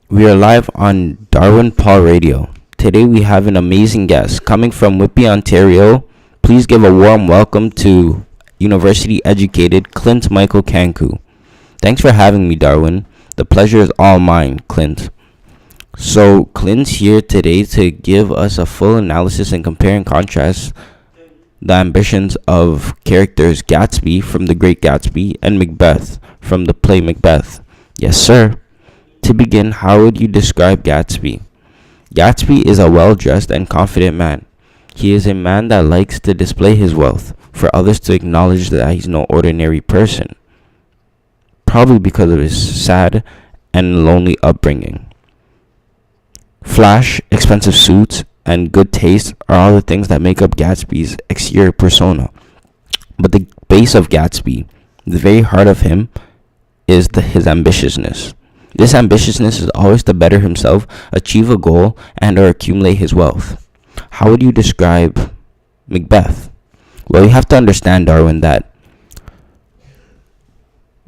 We are live on Darwin Paul Radio. Today we have an amazing guest coming from Whitby, Ontario. Please give a warm welcome to university educated Clint Michael Kanku. Thanks for having me, Darwin. The pleasure is all mine, Clint. So Clint's here today to give us a full analysis and compare and contrast the ambitions of characters Gatsby from The Great Gatsby and Macbeth from the play Macbeth. Yes, sir. To begin, how would you describe Gatsby? Gatsby is a well-dressed and confident man. He is a man that likes to display his wealth for others to acknowledge that he's no ordinary person, probably because of his sad and lonely upbringing. Flash, expensive suits, and good taste are all the things that make up Gatsby's exterior persona. But the base of Gatsby, the very heart of him, is his ambitiousness. This ambitiousness is always to better himself, achieve a goal, and or accumulate his wealth. How would you describe Macbeth? Well, you have to understand, Darwin, that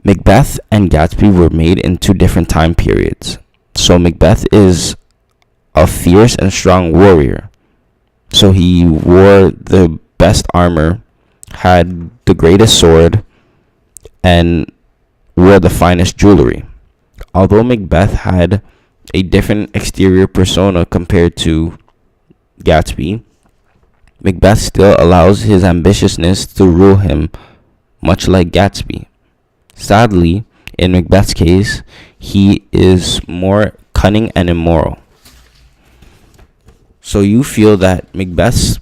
Macbeth and Gatsby were made in two different time periods. So Macbeth is a fierce and strong warrior. So he wore the best armor, had the greatest sword, and wore the finest jewelry. Although Macbeth had a different exterior persona compared to Gatsby, Macbeth still allows his ambitiousness to rule him, much like Gatsby. Sadly, in Macbeth's case, he is more cunning and immoral. So you feel that Macbeth's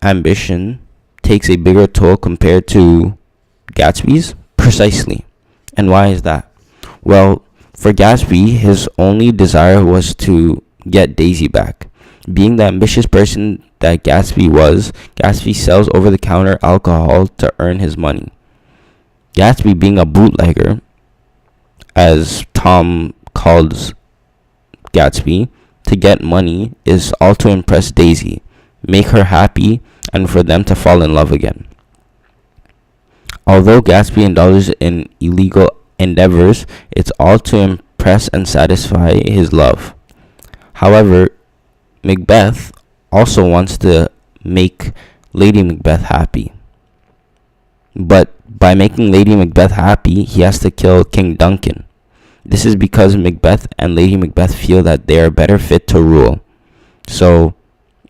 ambition takes a bigger toll compared to Gatsby's? Precisely. And why is that? Well, for Gatsby, his only desire was to get Daisy back. Being the ambitious person that Gatsby was, Gatsby sells over-the-counter alcohol to earn his money. Gatsby, being a bootlegger, as Tom calls Gatsby, to get money is all to impress Daisy, make her happy, and for them to fall in love again. Although Gatsby indulges in illegal endeavors, it's all to impress and satisfy his love. However, Macbeth also wants to make Lady Macbeth happy. But by making Lady Macbeth happy, he has to kill King Duncan. This is because Macbeth and Lady Macbeth feel that they are better fit to rule. So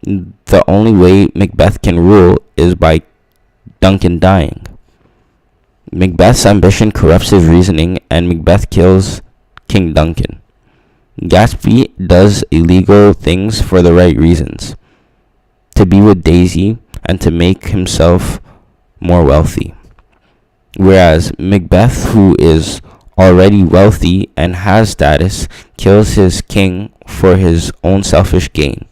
the only way Macbeth can rule is by Duncan dying. Macbeth's ambition corrupts his reasoning, and Macbeth kills King Duncan. Gatsby does illegal things for the right reasons, to be with Daisy and to make himself more wealthy. Whereas Macbeth, who is already wealthy and has status, kills his king for his own selfish gain.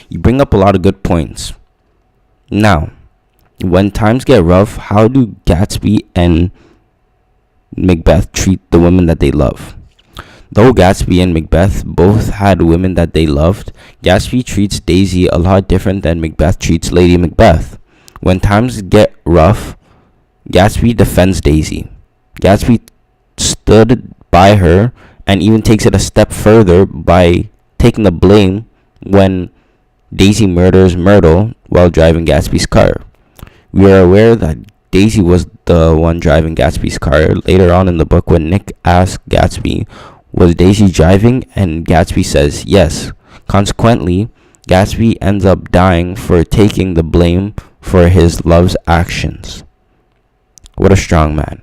You bring up a lot of good points. Now, when times get rough, how do Gatsby and Macbeth treat the women that they love? Though Gatsby and Macbeth both had women that they loved, Gatsby treats Daisy a lot different than Macbeth treats Lady Macbeth. When times get rough, Gatsby defends Daisy. Gatsby stood by her and even takes it a step further by taking the blame when Daisy murders Myrtle while driving Gatsby's car. We are aware that Daisy was the one driving Gatsby's car later on in the book when Nick asks Gatsby, was Daisy driving? And Gatsby says yes. Consequently, Gatsby ends up dying for taking the blame for his love's actions. What a strong man.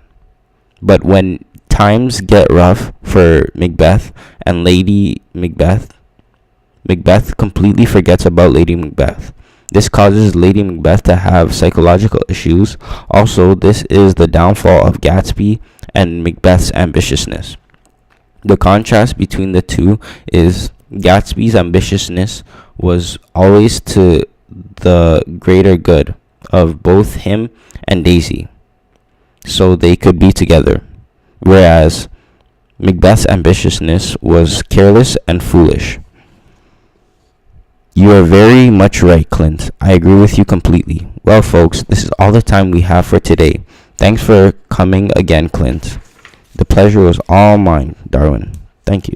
But when times get rough for Macbeth and Lady Macbeth, Macbeth completely forgets about Lady Macbeth. This causes Lady Macbeth to have psychological issues. Also, this is the downfall of Gatsby and Macbeth's ambitiousness. The contrast between the two is Gatsby's ambitiousness was always to the greater good of both him and Daisy, so they could be together. Whereas Macbeth's ambitiousness was careless and foolish. You are very much right, Clint. I agree with you completely. Well, folks, this is all the time we have for today. Thanks for coming again, Clint. The pleasure was all mine, Darwin. Thank you.